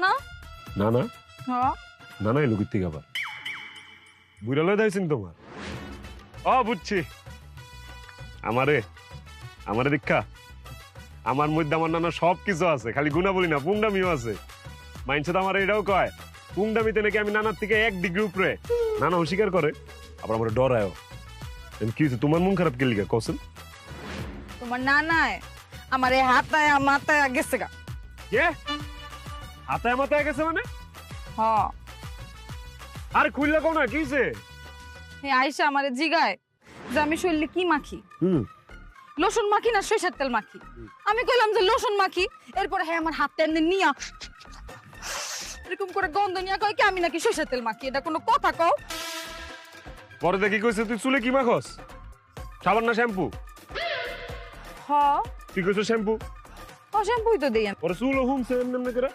না না না হ্যাঁ না না এলো কীর্তিক আবার বুড়ালয় দাইছেন তোমার বুঝছি আমারে আমারে দীক্ষা আমার মধ্যে আমার নানা সব কিছু আছে, খালি গুণা বলি না, পুংডামিও আছে। মাইনছে তো আমার এটাও কয় পুংডামিতে নাকি আমি নানার থেকে 1 ডিগ্রি উপরে। নানা অস্বীকার করে, আবার আমার ডরায়ও। কি হয়েছে তোমার মন খারাপ কে লিখা কৌশল? তোমার নানায় আমার এই হাতায় মাথায় গেছে গা। কে হাতায় মাথায় গেছে মানে? হ্যাঁ আর খুললে কোন না কি হয়েছে? আইসা আমারে জিগায় যে আমি শরীরে কি মাখি, লোশন মাখি না সরিষার তেল মাখি। আমি কইলাম যে লোশন মাখি। এরপর হ্যাঁ আমার হাতটা এমনি নিয়া এরকম করে গন্ধ নিয়ে কয় কি আমি নাকি সরিষার তেল মাখি। এটা কোনো কথা কও? পরে দেখি কইছে তুই চুলে কি মাখস? সাবান না শ্যাম্পু? হ্যাঁ তুই কইছ শ্যাম্পু, শ্যাম্পুই তো দেই আমি। পরে চুল হুমছে এমনি করে।